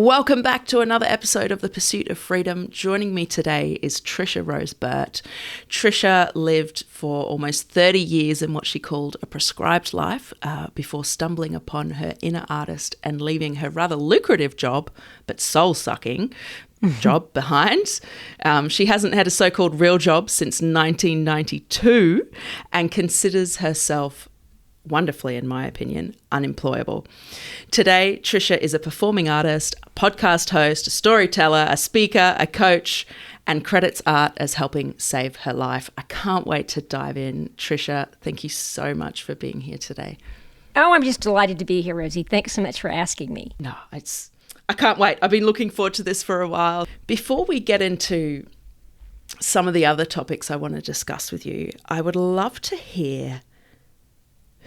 Welcome back to another episode of The Pursuit of Freedom. Joining me today is Tricia Rose Burt. Tricia lived for almost 30 years in what she called a prescribed life before stumbling upon her inner artist and leaving her rather lucrative job, but soul-sucking job behind. She hasn't had a so-called real job since 1992 and considers herself, wonderfully in my opinion, unemployable. Today, Tricia is a performing artist, a podcast host, a storyteller, a speaker, a coach, and credits art as helping save her life. I can't wait to dive in. Tricia, thank you so much for being here today. Oh, I'm just delighted to be here, Rosie. Thanks so much for asking me. No, I can't wait. I've been looking forward to this for a while. Before we get into some of the other topics I want to discuss with you, I would love to hear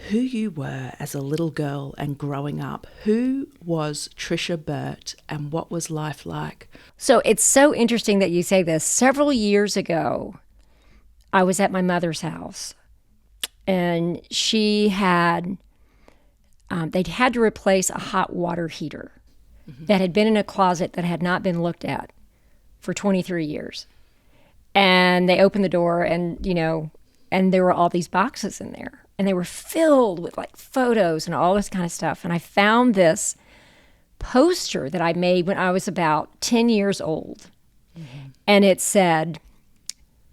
who you were as a little girl and growing up. Who was Tricia Burt and what was life like? So it's so interesting that you say this. Several years ago, I was at my mother's house and she had, they'd had to replace a hot water heater that had been in a closet that had not been looked at for 23 years. And they opened the door and, and there were all these boxes in there. And they were filled with like photos and all this kind of stuff. And I found this poster that I made when I was about 10 years old. Mm-hmm. And it said,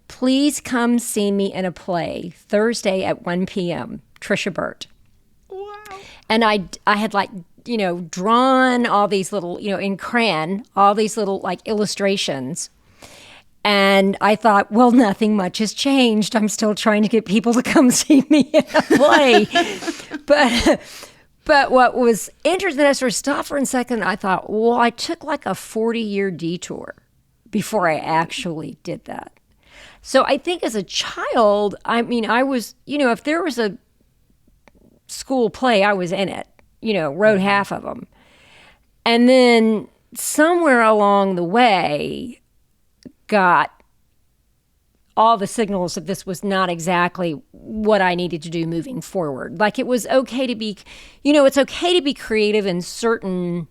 "Please come see me in a play Thursday at 1 p.m., Tricia Burt." Wow. And I had drawn all these little, in crayon, all these little like illustrations. And I thought, well, nothing much has changed. I'm still trying to get people to come see me in a play. But what was interesting, I sort of stopped for a second. I thought, well, I took like a 40-year detour before I actually did that. So I think as a child, I was, if there was a school play, I was in it, wrote half of them. And then somewhere along the way, got all the signals that this was not exactly what I needed to do moving forward. Like it was okay to be, it's okay to be creative in certain,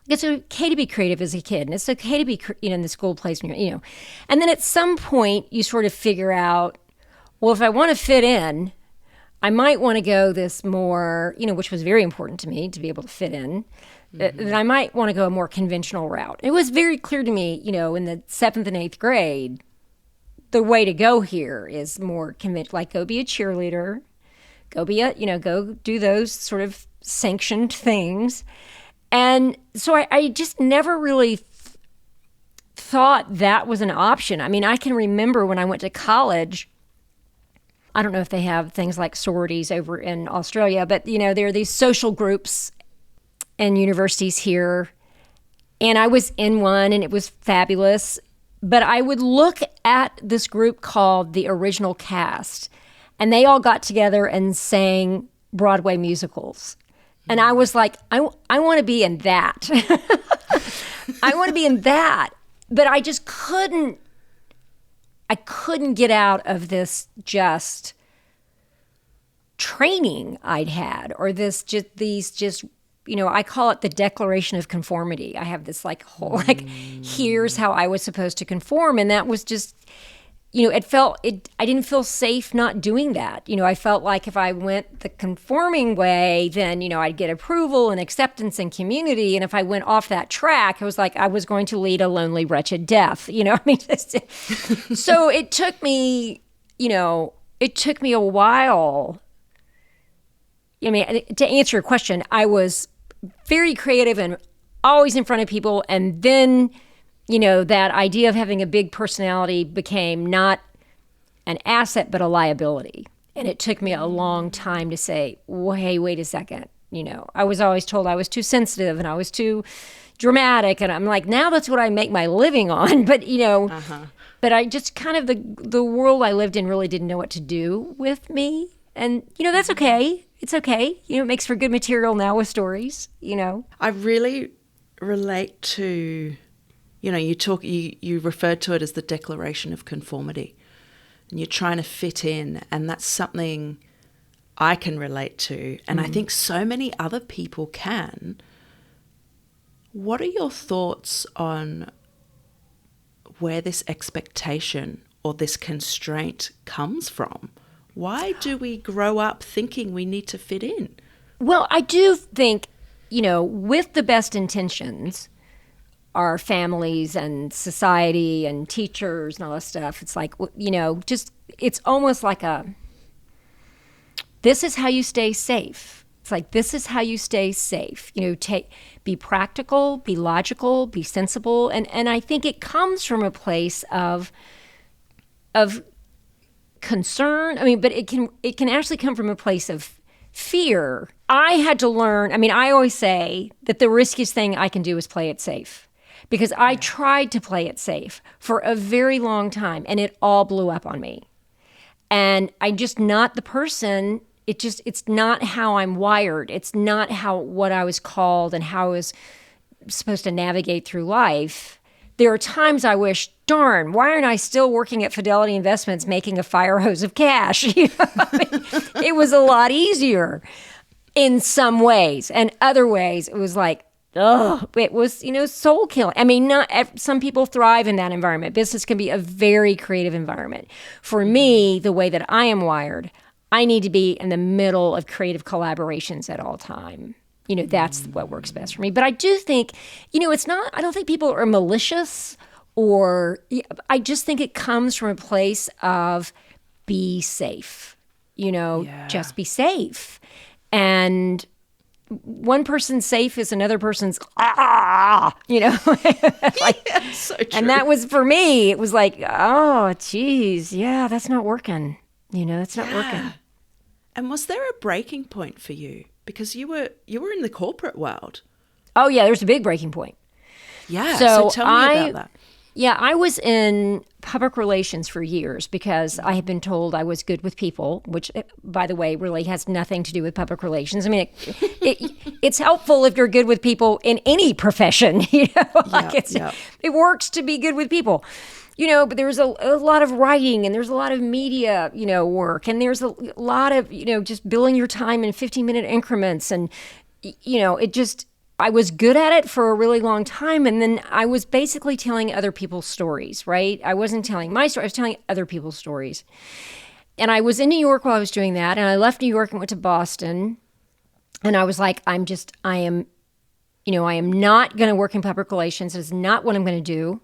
it's okay to be creative as a kid. And it's okay to be, in the school plays, and then at some point you sort of figure out, well, if I want to fit in, I might want to go this more, which was very important to me to be able to fit in. That I might want to go a more conventional route. It was very clear to me, in the 7th and 8th grade, the way to go here is more conventional, like go be a cheerleader, go do those sort of sanctioned things. And so I just never really thought that was an option. I mean, I can remember when I went to college, I don't know if they have things like sororities over in Australia, but, there are these social groups and universities here, and I was in one and it was fabulous, but I would look at this group called the Original Cast, and they all got together and sang Broadway musicals, and I was like, I want to be in that. I want to be in that, but I just couldn't get out of this just training I'd had, or these I call it the Declaration of Conformity. I have this whole here's how I was supposed to conform, and that was just, I didn't feel safe not doing that. I felt like if I went the conforming way, then I'd get approval and acceptance and community, and if I went off that track, it was like I was going to lead a lonely, wretched death. So it took me, a while. To answer your question, I was very creative and always in front of people. And then, that idea of having a big personality became not an asset, but a liability. And it took me a long time to say, well, hey, wait a second. I was always told I was too sensitive and I was too dramatic. And I'm like, now that's what I make my living on. But, but I just kind of, the world I lived in really didn't know what to do with me. And, that's okay. It's okay. It makes for good material now with stories, I really relate to, you referred to it as the Declaration of Conformity, and you're trying to fit in, and that's something I can relate to, and I think so many other people can, What are your thoughts on where this expectation or this constraint comes from? Why do we grow up thinking we need to fit in? Well, I do think, with the best intentions, our families and society and teachers and all that stuff, it's like, it's almost like this is how you stay safe. It's like, this is how you stay safe. Be practical, be logical, be sensible. And I think it comes from a place of concern. But it can actually come from a place of fear. I had to learn, I always say that the riskiest thing I can do is play it safe. Because I tried to play it safe for a very long time, and it all blew up on me. And I'm just not the person. It's not how I'm wired. It's not what I was called and how I was supposed to navigate through life. There are times I wish, darn, why aren't I still working at Fidelity Investments making a fire hose of cash? It was a lot easier in some ways. And other ways, it was like, it was, soul killing. Some people thrive in that environment. Business can be a very creative environment. For me, the way that I am wired, I need to be in the middle of creative collaborations at all time. That's what works best for me. But I do think, I don't think people are malicious I just think it comes from a place of be safe, just be safe. And one person's safe is another person's So true. And that was for me. It was like, oh, geez, yeah, that's not working. That's not working. And was there a breaking point for you? Because you were in the corporate world. Oh yeah, there's a big breaking point. Yeah. So tell me about that. Yeah, I was in public relations for years because I had been told I was good with people, which, by the way, really has nothing to do with public relations. It's helpful if you're good with people in any profession. It works to be good with people. But there's a lot of writing and there's a lot of media, work, and there's a lot of, just billing your time in 15-minute increments. And, I was good at it for a really long time. And then I was basically telling other people's stories, right? I wasn't telling my story. I was telling other people's stories. And I was in New York while I was doing that. And I left New York and went to Boston. And I was like, I am not going to work in public relations. It's not what I'm going to do.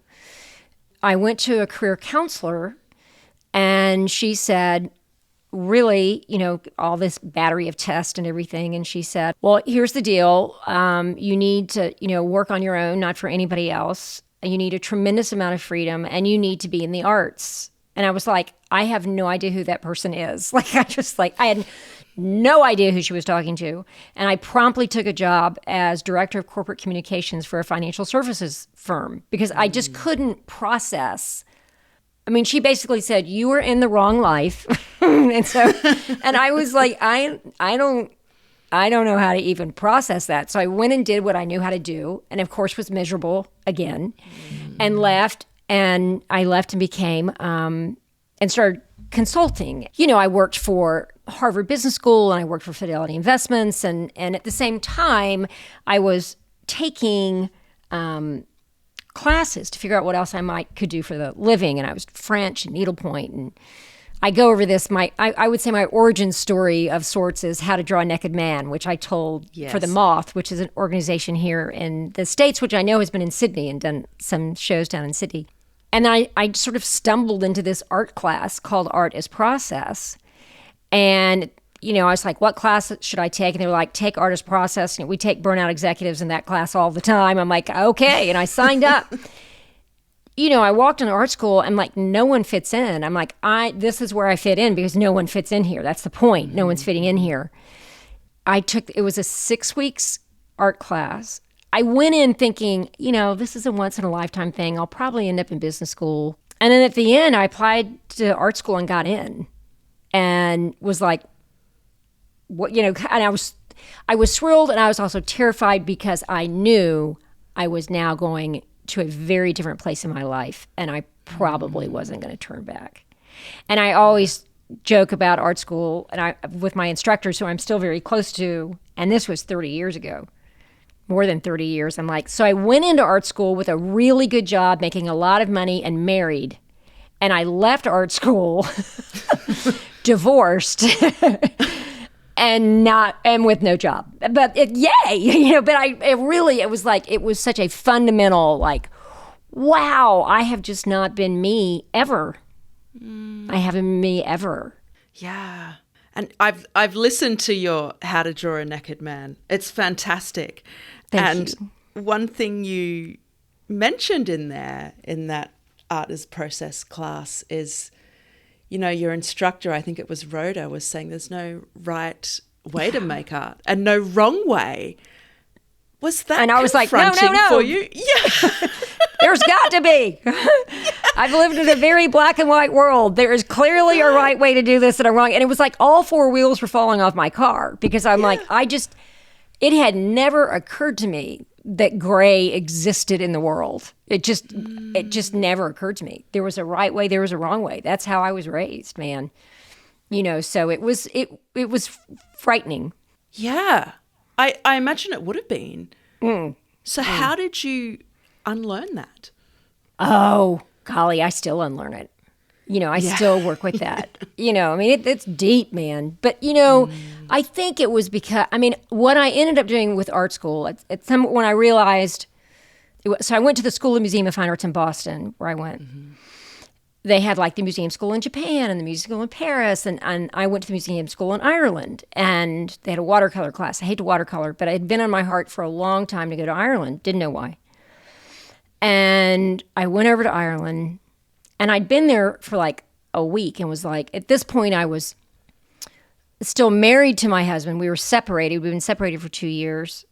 I went to a career counselor and she said, really, all this battery of tests and everything. And she said, well, here's the deal. You need to, work on your own, not for anybody else. You need a tremendous amount of freedom and you need to be in the arts. And I was like, I have no idea who that person is. I had no idea who she was talking to. And I promptly took a job as director of corporate communications for a financial services firm because I just couldn't process. She basically said, you were in the wrong life. and I was like, I don't know how to even process that. So I went and did what I knew how to do. And of course was miserable again and left. And I left and became, and started consulting. I worked for Harvard Business School and I worked for Fidelity Investments. And at the same time, I was taking classes to figure out what else I could do for the living. And I was French and needlepoint. And I go over this, I would say my origin story of sorts is How to Draw a Naked Man, which I told for the Moth, which is an organization here in the States, which I know has been in Sydney and done some shows down in Sydney. And then I sort of stumbled into this art class called Art as Process. And, I was like, what class should I take? And they were like, take Art as Process. We take burnout executives in that class all the time. I'm like, okay. And I signed up. I walked into art school and no one fits in. I'm like, this is where I fit in because no one fits in here. That's the point. No one's fitting in here. It was a 6 weeks art class. I went in thinking, this is a once in a lifetime thing. I'll probably end up in business school. And then at the end, I applied to art school and got in and was like, what, and I was thrilled. And I was also terrified because I knew I was now going to a very different place in my life. And I probably wasn't going to turn back. And I always joke about art school and with my instructors who I'm still very close to. And this was 30 years ago. more than 30 years. I'm like, so I went into art school with a really good job, making a lot of money and married. And I left art school divorced and with no job. But yay, but it was such a fundamental, like, wow, I have just not been me ever. I haven't been me ever. Yeah. And I've listened to your How to Draw a Naked Man. It's fantastic. Thank you. One thing you mentioned in there, in that art as process class, is, your instructor, I think it was Rhoda, was saying there's no right way to make art and no wrong way. Was that and I was like, no. for you? Yeah. There's got to be. I've lived in a very black and white world. There is clearly a right way to do this and a wrong. And it was like all four wheels were falling off my car because I'm like, it had never occurred to me that gray existed in the world. It just never occurred to me. There was a right way, there was a wrong way. That's how I was raised, man. So it was frightening. Yeah. I imagine it would have been. So how did you unlearn that? Oh, golly, I still unlearn it. I still work with that. It's deep, man. But, I think it was because, what I ended up doing with art school, when I realized, so I went to the School of Museum of Fine Arts in Boston, where I went. Mm-hmm. They had like the museum school in Japan and the museum school in Paris. And I went to the museum school in Ireland, and they had a watercolor class. I hate to watercolor, but it had been on my heart for a long time to go to Ireland. Didn't know why. And I went over to Ireland, and I'd been there for like a week and was like, at this point I was still married to my husband. We were separated. We've been separated for 2 years.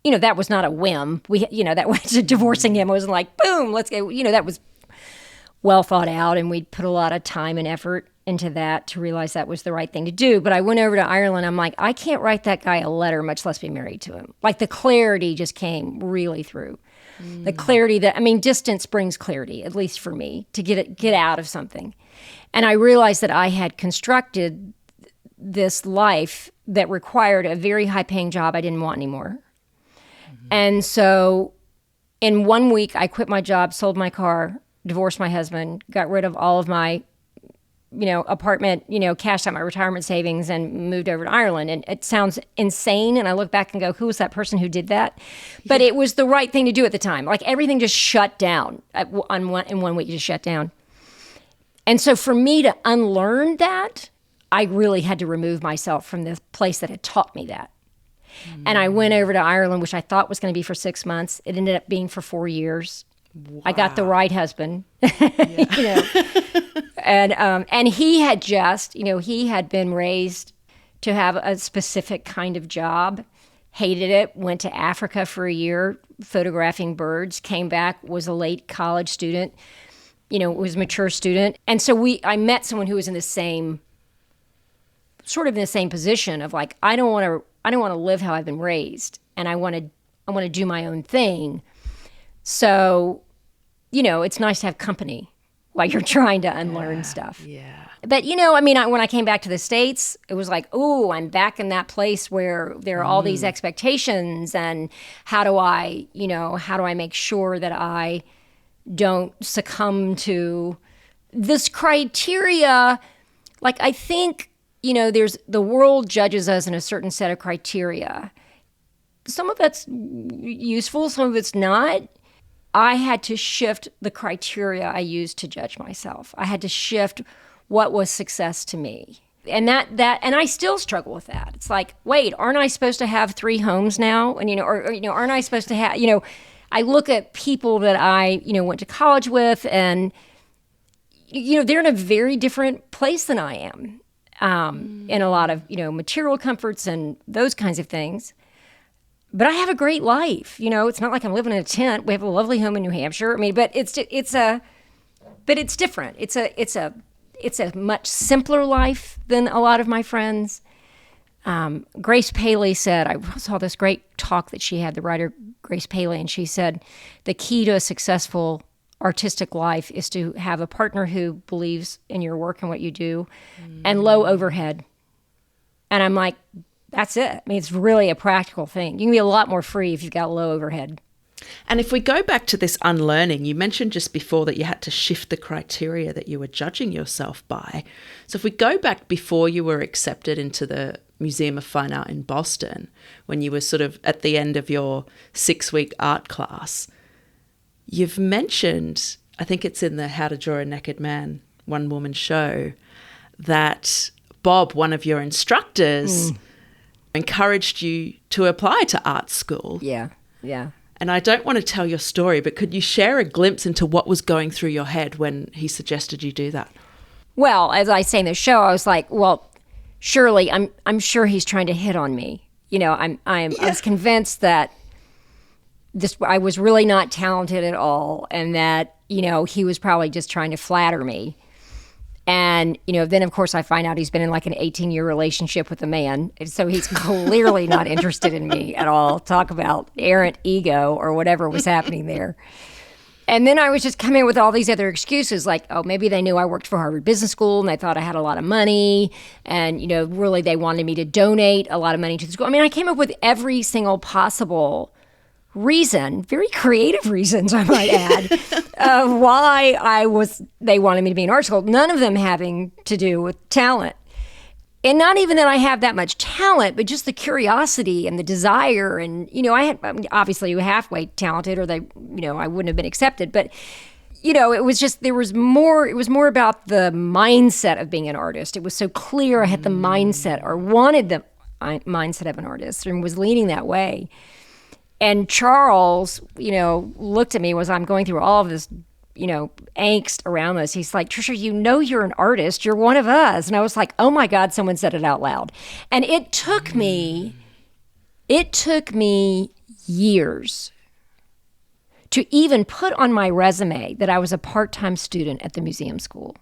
That was not a whim. That was divorcing him. It wasn't like, boom, let's go. That was well thought out, and we'd put a lot of time and effort into that to realize that was the right thing to do. But I went over to Ireland. I'm like, I can't write that guy a letter, much less be married to him. Like the clarity just came really through. The clarity distance brings clarity, at least for me, to get out of something. And I realized that I had constructed this life that required a very high-paying job I didn't want anymore. Mm-hmm. And so in 1 week, I quit my job, sold my car, divorced my husband, got rid of all of my, apartment, cashed out my retirement savings and moved over to Ireland. And it sounds insane. And I look back and go, who was that person who did that? But it was the right thing to do at the time. Like everything just shut down in 1 week, just shut down. And so for me to unlearn that, I really had to remove myself from the place that had taught me that. And I went over to Ireland, which I thought was going to be for 6 months. It ended up being for 4 years. Wow. I got the right husband, and he had just, he had been raised to have a specific kind of job, hated it, went to Africa for a year photographing birds, came back, was a late college student, was a mature student. And so I met someone who was in the same position of like, I don't want to live how I've been raised, and I want to do my own thing. So, it's nice to have company while you're trying to unlearn stuff. Yeah. But, when I came back to the States, it was like, oh, I'm back in that place where there are all these expectations, and how do I make sure that I don't succumb to this criteria? Like, I think, the world judges us in a certain set of criteria. Some of it's useful, some of it's not. I had to shift the criteria I used to judge myself. I had to shift what was success to me. And and I still struggle with that. It's like, wait, aren't I supposed to have 3 homes now? And, aren't I supposed to have, I look at people that I, went to college with, and, they're in a very different place than I am, in a lot of, material comforts and those kinds of things. But I have a great life. It's not like I'm living in a tent. We have a lovely home in New Hampshire. But it's different. It's a much simpler life than a lot of my friends. Grace Paley said, I saw this great talk that she had, the writer Grace Paley, and she said, the key to a successful artistic life is to have a partner who believes in your work and what you do, and low overhead. And I'm like, That's it. I mean, it's really a practical thing. You can be a lot more free if you've got low overhead. And if we go back to this unlearning, you mentioned just before that you had to shift the criteria that you were judging yourself by. So if we go back before you were accepted into the Museum of Fine Art in Boston, when you were sort of at the end of your 6-week art class, you've mentioned, I think it's in the How to Draw a Naked Man one-woman show, that Bob, one of your instructors, encouraged you to apply to art school. Yeah. And I don't want to tell your story, but could you share a glimpse into what was going through your head when he suggested you do that? Well, as I say in the show, I was like, well, surely I'm sure he's trying to hit on me. I was convinced that I was really not talented at all, and that, he was probably just trying to flatter me. And, then of course I find out he's been in like an 18-year relationship with a man. And so he's clearly not interested in me at all. Talk about errant ego or whatever was happening there. And then I was just coming with all these other excuses, like, oh, maybe they knew I worked for Harvard Business School and they thought I had a lot of money. And, really they wanted me to donate a lot of money to the school. I mean, I came up with every single possible reason, very creative reasons, I might add, of why they wanted me to be in art school, none of them having to do with talent. And not even that I have that much talent, but just the curiosity and the desire. And, obviously halfway talented or I wouldn't have been accepted. But, it was just, it was more about the mindset of being an artist. It was so clear I had the mindset or wanted the mindset of an artist and was leaning that way. And Charles, looked at me as I'm going through all of this, angst around this. He's like, Tricia, you're an artist. You're one of us. And I was like, oh my God, someone said it out loud. And it took me years to even put on my resume that I was a part-time student at the museum school.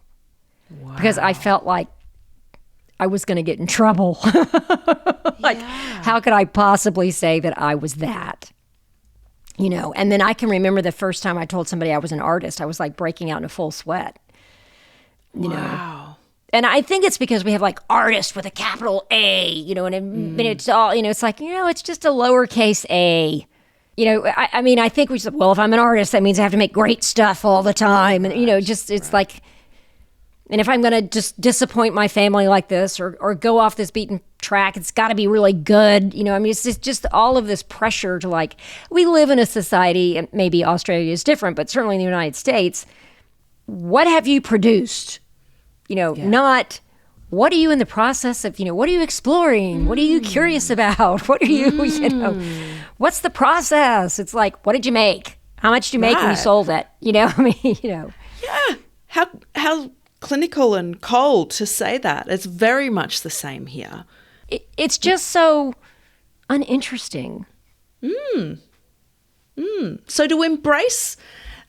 Wow. Because I felt like I was going to get in trouble. How could I possibly say that I was that? And then I can remember the first time I told somebody I was an artist, I was like breaking out in a full sweat. Wow. And I think it's because we have like artist with a capital A, and it's all, it's like, it's just a lowercase a. I think we said, well, if I'm an artist, that means I have to make great stuff all the time. And, it's like, and if I'm going to just disappoint my family like this or go off this beaten track, it's got to be really good. It's just all of this pressure to like, we live in a society, and maybe Australia is different, but certainly in the United States, what have you produced? Not what are you in the process of, what are you exploring? What are you curious about? What are you, what's the process? It's like, what did you make? How much did you make when you sold it? Yeah. How clinical and cold to say that. It's very much the same here. It's just so uninteresting. So to embrace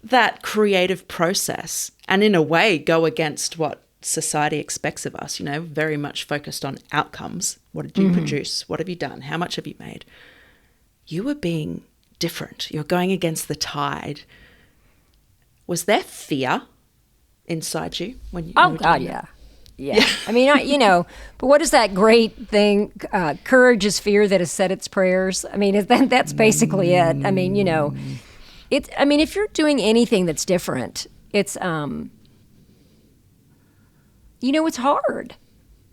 that creative process and in a way go against what society expects of us, very much focused on outcomes. What did you produce? What have you done? How much have you made? You were being different. You're going against the tide. Was there fear inside you when you? Oh God, yeah. I mean, but what is that great thing? Courage is fear that has said its prayers. I mean, that's basically it. I mean, it's. I mean, if you're doing anything that's different, it's it's hard.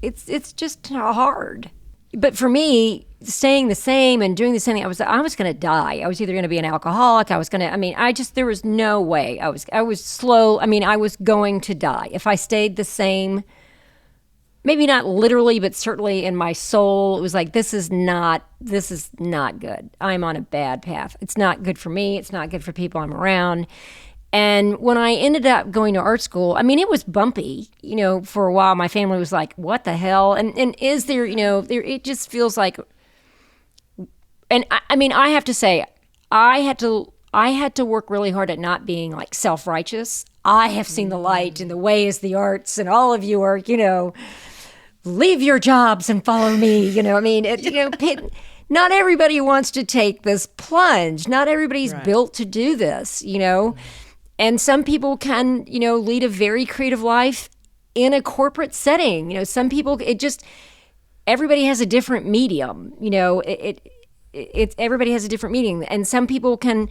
It's just hard. But for me, staying the same and doing the same thing, I was going to die. I was either going to be an alcoholic. There was no way. I was slow. I mean, I was going to die. If I stayed the same, maybe not literally, but certainly in my soul, it was like, this is not good. I'm on a bad path. It's not good for me. It's not good for people I'm around. And when I ended up going to art school, I mean, it was bumpy, for a while. My family was like, what the hell? And is there, it just feels like, and I mean, I have to say, I had to work really hard at not being like self-righteous. I have seen the light and the way is the arts, and all of you are, leave your jobs and follow me. I mean, not everybody wants to take this plunge. Not everybody's built to do this, And some people can, lead a very creative life in a corporate setting. Some people, everybody has a different medium. It's everybody has a different medium, and some people can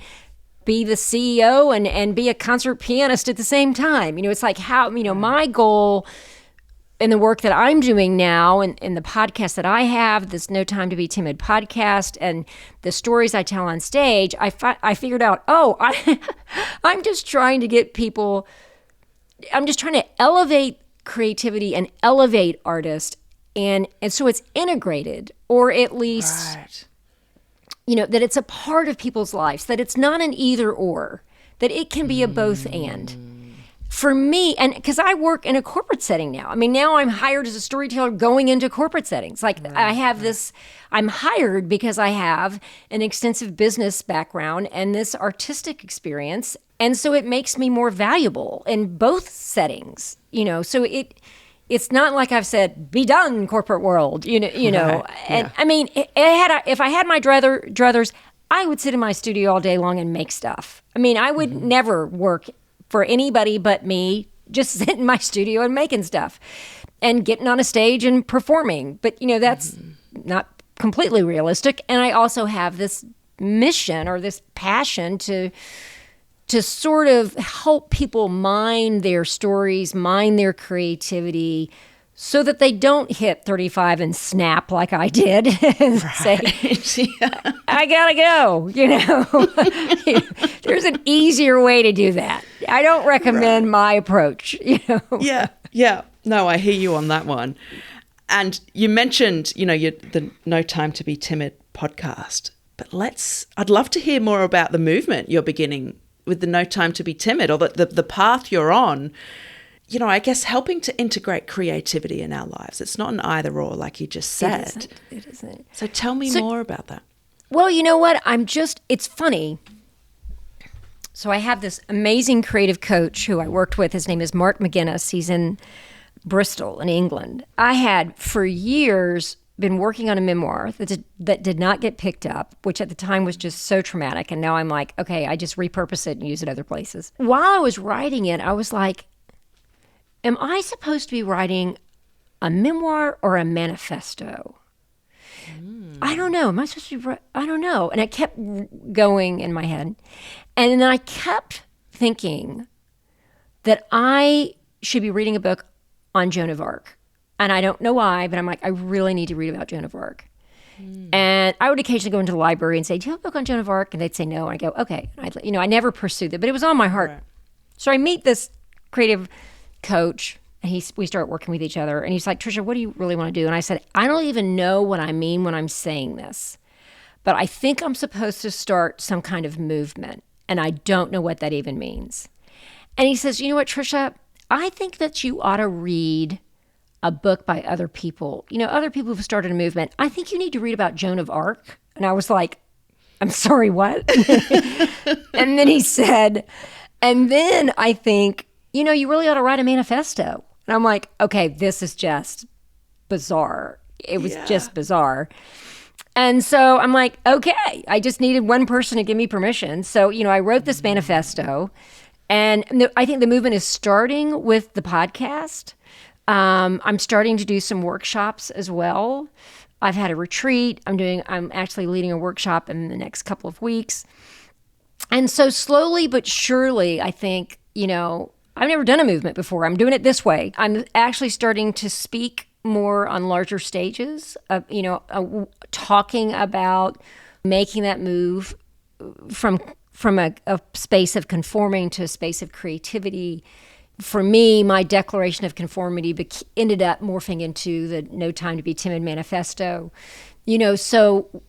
be the CEO and be a concert pianist at the same time. It's like how, my goal in the work that I'm doing now and in the podcast that I have, this No Time to Be Timid podcast, and the stories I tell on stage, I figured out, I'm just trying to get people, I'm just trying to elevate creativity and elevate artists. And so it's integrated, or at least... Right. That it's a part of people's lives, that it's not an either or, that it can be a both and. For me, and because I work in a corporate setting now. I mean, now I'm hired as a storyteller going into corporate settings. Like I have this, I'm hired because I have an extensive business background and this artistic experience. And so it makes me more valuable in both settings, so it's not like I've said, be done, corporate world, Right. And I mean, if I had my druthers, I would sit in my studio all day long and make stuff. I mean, I would never work for anybody but me, just sit in my studio and making stuff and getting on a stage and performing. But, that's not completely realistic. And I also have this mission or this passion to sort of help people mine their stories, mine their creativity, so that they don't hit 35 and snap like I did and say, I gotta go, There's an easier way to do that. I don't recommend my approach, Yeah. No, I hear you on that one. And you mentioned, the No Time to Be Timid podcast, but I'd love to hear more about the movement you're beginning with the No Time to Be Timid, or the path you're on, I guess helping to integrate creativity in our lives. It's not an either or, like you just said. It isn't. So tell me more about that. Well, you know what? It's funny. So I have this amazing creative coach who I worked with. His name is Mark McGuinness. He's in Bristol in England. I had for years been working on a memoir that did not get picked up, which at the time was just so traumatic. And now I'm like, okay, I just repurpose it and use it other places. While I was writing it, I was like, am I supposed to be writing a memoir or a manifesto? I don't know. Am I supposed to be, I don't know. And it kept going in my head. And then I kept thinking that I should be reading a book on Joan of Arc. And I don't know why, but I'm like, I really need to read about Joan of Arc. And I would occasionally go into the library and say, do you have a book on Joan of Arc? And they'd say no. And I go, okay. And I never pursued it, but it was on my heart. Right. So I meet this creative coach, and we start working with each other. And he's like, Tricia, what do you really want to do? And I said, I don't even know what I mean when I'm saying this, but I think I'm supposed to start some kind of movement. And I don't know what that even means. And he says, you know what, Tricia, I think that you ought to read a book by other people. Other people who've started a movement. I think you need to read about Joan of Arc. And I was like, I'm sorry, what? And then he said, and then I think, you really ought to write a manifesto. And I'm like, okay, this is just bizarre. It was just bizarre. And so I'm like, okay, I just needed one person to give me permission. So, I wrote this manifesto, and I think the movement is starting with the podcast. I'm starting to do some workshops as well. I've had a retreat. I'm actually leading a workshop in the next couple of weeks. And so slowly but surely, I think, I've never done a movement before. I'm doing it this way. I'm actually starting to speak more on larger stages, talking about making that move from a space of conforming to a space of creativity. For me, my Declaration of Conformity ended up morphing into the No Time to Be Timid manifesto. So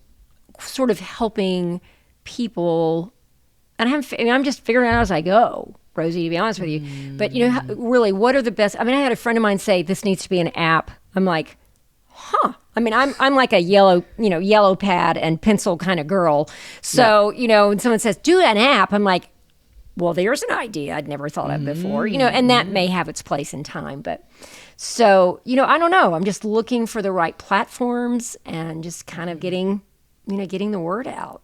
sort of helping people, and I'm just figuring it out as I go, Rosie, to be honest with you. But, really, what are the best? I had a friend of mine say, this needs to be an app. I'm like, I'm like a yellow pad and pencil kind of girl. So, when someone says, do an app, I'm like, well, there's an idea I'd never thought of before, and that may have its place in time. But so, I don't know. I'm just looking for the right platforms and just kind of getting the word out.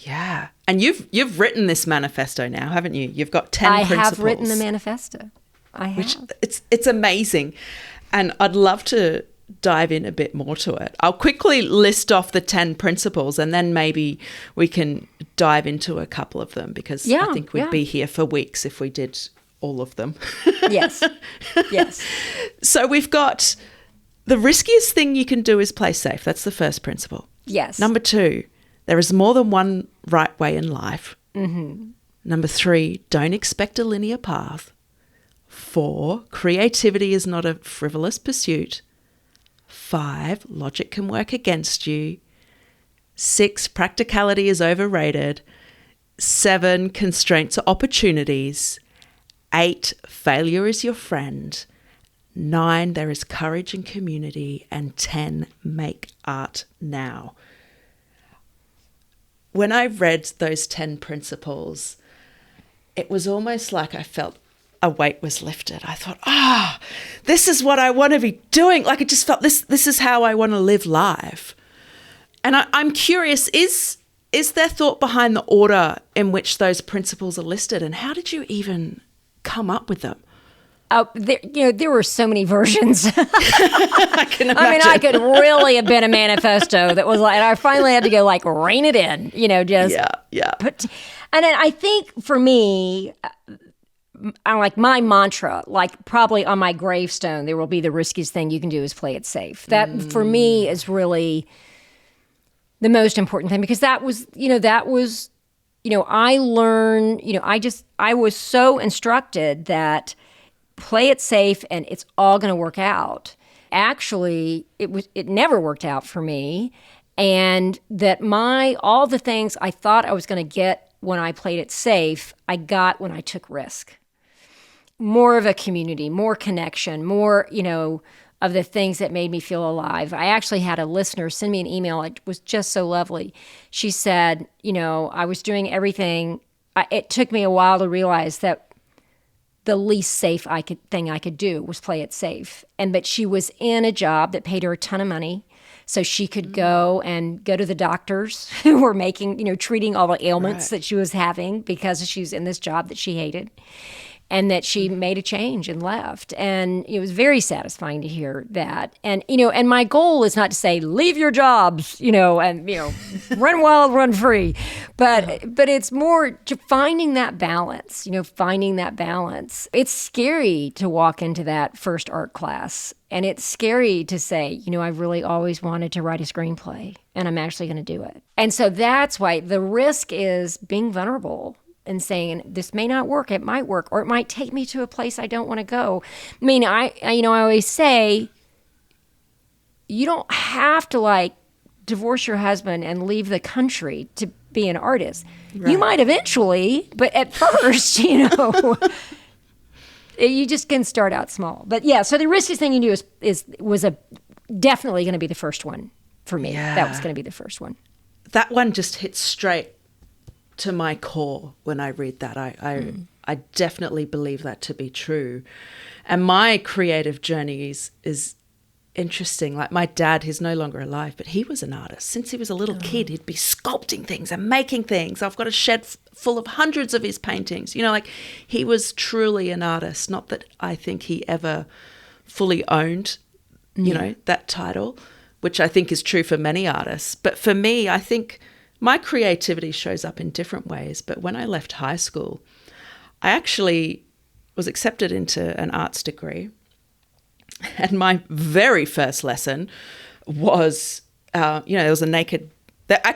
Yeah. And you've written this manifesto now, haven't you? You've got 10 principles. I have written the manifesto. I have. It's amazing. And I'd love to dive in a bit more to it. I'll quickly list off the 10 principles, and then maybe we can dive into a couple of them, because I think we'd be here for weeks if we did all of them. Yes. Yes. So we've got the riskiest thing you can do is play safe. That's the first principle. Yes. Number 2, there is more than one right way in life. Mm-hmm. Number 3, don't expect a linear path. 4, creativity is not a frivolous pursuit. 5, logic can work against you. 6, practicality is overrated. 7, constraints are opportunities. 8, failure is your friend. 9, there is courage in community. And 10, make art now. When I read those 10 principles, it was almost like I felt a weight was lifted. I thought, this is what I want to be doing. Like, it just felt this is how I want to live life. And I'm curious, is there thought behind the order in which those principles are listed? And how did you even come up with them? There were so many versions. I can imagine. I mean, I could really have been a manifesto that was like, and I finally had to go like rein it in, just. Yeah. And then I think for me, I like my mantra, like probably on my gravestone, there will be the riskiest thing you can do is play it safe. That for me is really the most important thing, because I learned, I was so instructed that play it safe and it's all going to work out. Actually, it never worked out for me. And that all the things I thought I was going to get when I played it safe, I got when I took risk. More of a community, more connection, more, of the things that made me feel alive. I actually had a listener send me an email. It was just so lovely. She said, I was doing everything. It took me a while to realize that the least safe thing I could do was play it safe. But she was in a job that paid her a ton of money, so she could go to the doctors who were treating all the ailments that she was having because she was in this job that she hated. And that she made a change and left. And it was very satisfying to hear that. And, and my goal is not to say, leave your jobs, and, run wild, run free. But it's more to finding that balance, It's scary to walk into that first art class. And it's scary to say, I've really always wanted to write a screenplay, and I'm actually going to do it. And so that's why the risk is being vulnerable and saying, this may not work, it might work, or it might take me to a place I don't want to go. I mean, I always say, you don't have to divorce your husband and leave the country to be an artist. Right. You might eventually, but at first, you just can start out small. But yeah, so the riskiest thing you do was definitely going to be the first one for me. Yeah. That was going to be the first one. That one just hits straight to my core when I read that. I definitely believe that to be true. And my creative journey is interesting. Like my dad, he's no longer alive, but he was an artist. Since he was a little kid, he'd be sculpting things and making things. I've got a shed full of hundreds of his paintings. He was truly an artist. Not that I think he ever fully owned, that title, which I think is true for many artists. But for me, I think my creativity shows up in different ways. But when I left high school, I actually was accepted into an arts degree. And my very first lesson was, there was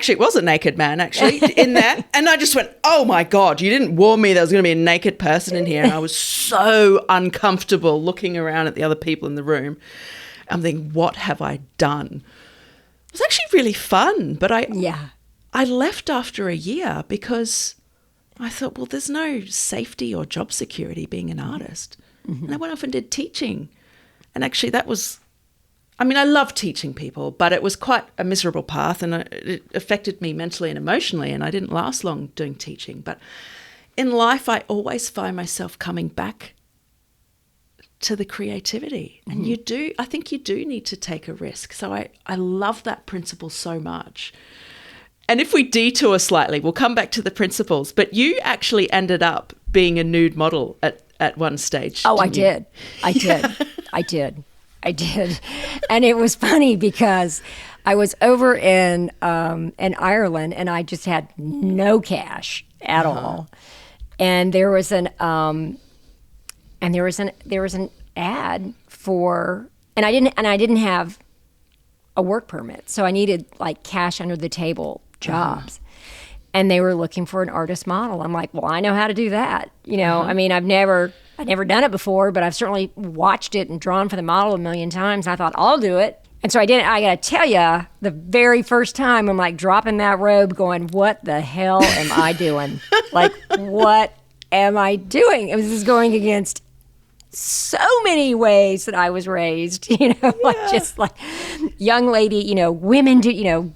it was a naked man actually in there. And I just went, oh my God, you didn't warn me there was going to be a naked person in here. And I was so uncomfortable looking around at the other people in the room. I'm thinking, what have I done? It was actually really fun, but I left after a year because I thought, well, there's no safety or job security being an artist. Mm-hmm. And I went off and did teaching. And actually I love teaching people, but it was quite a miserable path, and it affected me mentally and emotionally, and I didn't last long doing teaching. But in life, I always find myself coming back to the creativity. And I think you do need to take a risk. So I love that principle so much. And if we detour slightly, we'll come back to the principles. But you actually ended up being a nude model at one stage. Oh, I did. I did. I did. And it was funny because I was over in Ireland and I just had no cash at all. And there was an ad for, and I didn't have a work permit, so I needed like cash under the table jobs. And they were looking for an artist model. I'm like, well, I know how to do that. I mean, I've never done it before, but I've certainly watched it and drawn for the model a million times. I thought, I'll do it. And so I did it. I got to tell you, the very first time I'm like dropping that robe going, what the hell am I doing? Like, what am I doing? It was just going against so many ways that I was raised, like just like young lady, women do,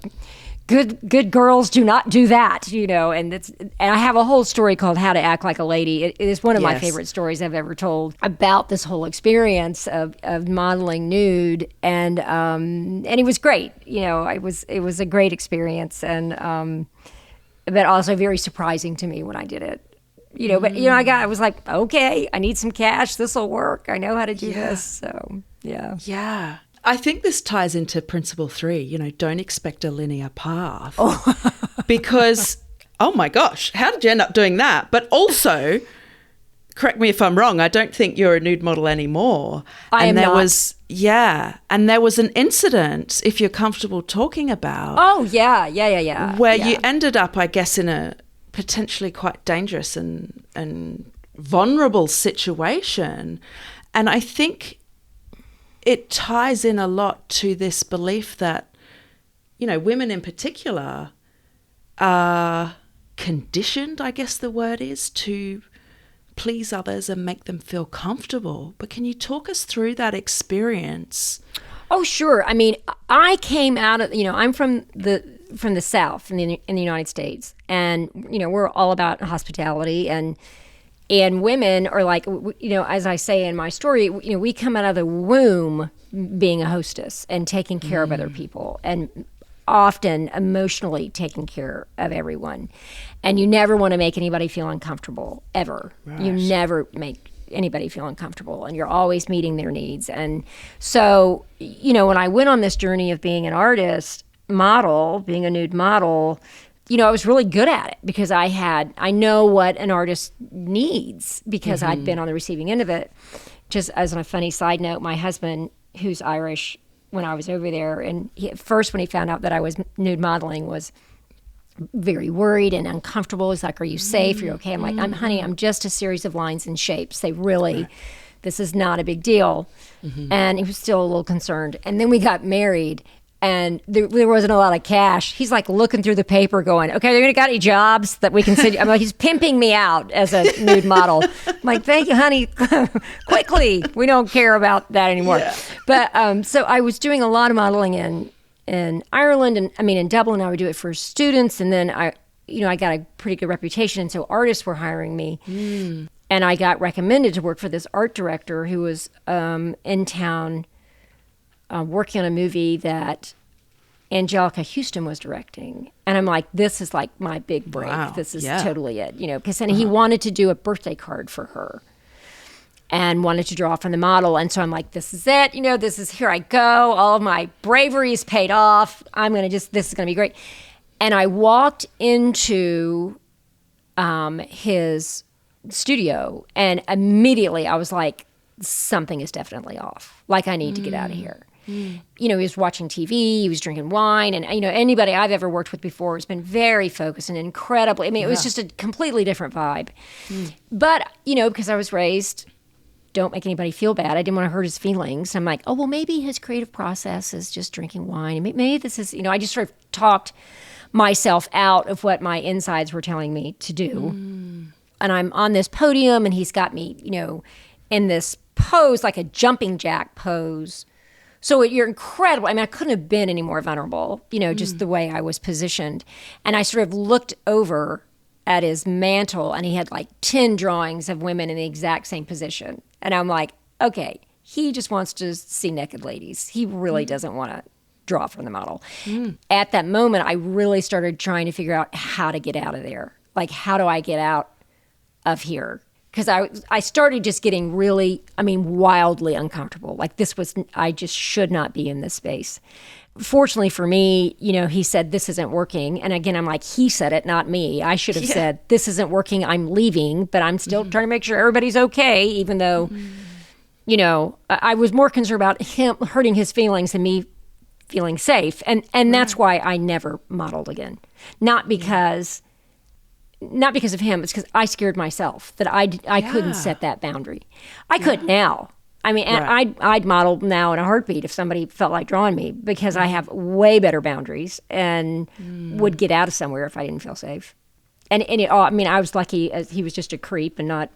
good girls do not do that, and I have a whole story called How to Act Like a Lady. It is one of my favorite stories I've ever told about this whole experience of modeling nude, and it was great. It was a great experience, and but also very surprising to me when I did it. But I was like, okay, I need some cash. This will work. I know how to do this. So yeah. Yeah. I think this ties into principle 3, don't expect a linear path. Because, oh my gosh, how did you end up doing that? But also, correct me if I'm wrong, I don't think you're a nude model anymore. I am not. And there was an incident, if you're comfortable talking about. Oh, yeah. Where you ended up, I guess, in a potentially quite dangerous and vulnerable situation. And I think it ties in a lot to this belief that, women in particular are conditioned, I guess the word is, to please others and make them feel comfortable. But can you talk us through that experience? Oh, sure. I mean, I came out of, I'm from the South in the United States, and we're all about hospitality, and women are like, as I say in my story, we come out of the womb being a hostess and taking care of other people, and often emotionally taking care of everyone, and you never want to make anybody feel uncomfortable ever. Right. You never make anybody feel uncomfortable, and you're always meeting their needs. And so when I went on this journey of being an artist model, being a nude model, I was really good at it because I know what an artist needs because I'd been on the receiving end of it. Just as a funny side note, my husband, who's Irish, when I was over there, and at first when he found out that I was nude modeling, was very worried and uncomfortable. He's like, are you safe? Are you okay? I'm like, honey, I'm just a series of lines and shapes. This is not a big deal. And he was still a little concerned. And then we got married, and there wasn't a lot of cash. He's like looking through the paper going, okay, they're going to got any jobs that we can send you? I'm like, he's pimping me out as a nude model. I'm like, thank you, honey. Quickly. We don't care about that anymore. Yeah. But so I was doing a lot of modeling in Ireland, and in Dublin. I would do it for students, and then I got a pretty good reputation, and so artists were hiring me. And I got recommended to work for this art director who was in town working on a movie that Angelica Houston was directing. And I'm like, this is like my big break. Wow. This is totally it, because then he wanted to do a birthday card for her and wanted to draw from the model. And so I'm like, this is it. This is, here I go. All of my bravery is paid off. This is going to be great. And I walked into his studio, and immediately I was like, something is definitely off. Like, I need to get out of here. He was watching TV, he was drinking wine, and anybody I've ever worked with before has been very focused and incredibly, it was just a completely different vibe. But, because I was raised, don't make anybody feel bad, I didn't want to hurt his feelings. I'm like, oh, well, maybe his creative process is just drinking wine. Maybe this is, I just sort of talked myself out of what my insides were telling me to do. And I'm on this podium, and he's got me, in this pose, like a jumping jack pose. So you're incredible. I couldn't have been any more vulnerable, just the way I was positioned. And I sort of looked over at his mantle, and he had like 10 drawings of women in the exact same position. And I'm like, okay, he just wants to see naked ladies. He really doesn't want to draw from the model. At that moment, I really started trying to figure out how to get out of there. Like, how do I get out of here? because I started just getting really, wildly uncomfortable. Like I just should not be in this space. Fortunately for me, he said, this isn't working. And again, I'm like, he said it, not me. I should have said, this isn't working, I'm leaving, but I'm still trying to make sure everybody's okay, even though, I was more concerned about him hurting his feelings than me feeling safe. And that's why I never modeled again. Not because of him, it's because I scared myself that I couldn't set that boundary. I could now. I'd model now in a heartbeat if somebody felt like drawing me, because I have way better boundaries and would get out of somewhere if I didn't feel safe. And I was lucky as he was just a creep and not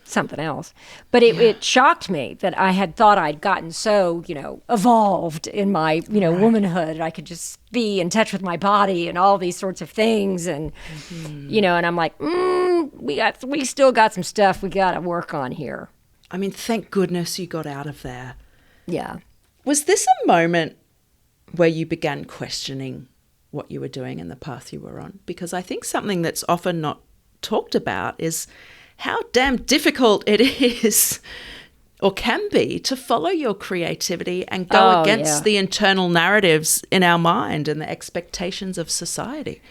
something else. But it shocked me that I had thought I'd gotten so, evolved in my, womanhood. I could just be in touch with my body and all these sorts of things. And, and I'm like, we still got some stuff we got to work on here. Thank goodness you got out of there. Yeah. Was this a moment where you began questioning what you were doing and the path you were on? Because I think something that's often not talked about is how damn difficult it is, or can be, to follow your creativity and go against the internal narratives in our mind and the expectations of society.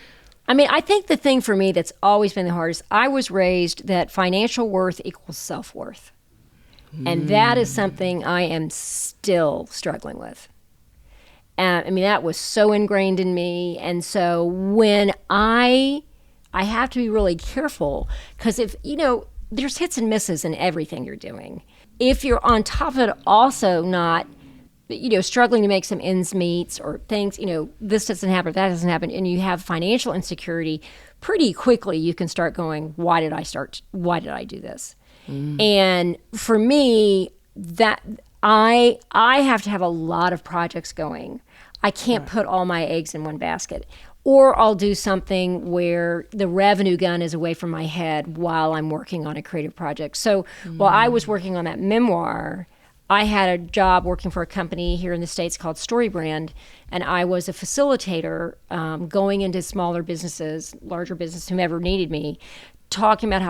I think the thing for me that's always been the hardest, I was raised that financial worth equals self-worth. And that is something I am still struggling with. That was so ingrained in me. And so when I have to be really careful, because if, there's hits and misses in everything you're doing. If you're on top of it also not, struggling to make some ends meet or things, this doesn't happen, that doesn't happen, and you have financial insecurity, pretty quickly you can start going, why did I do this? And for me, that I have to have a lot of projects going. I can't put all my eggs in one basket. Or I'll do something where the revenue gun is away from my head while I'm working on a creative project. So while I was working on that memoir, I had a job working for a company here in the States called StoryBrand, and I was a facilitator going into smaller businesses, larger businesses, whomever needed me, talking about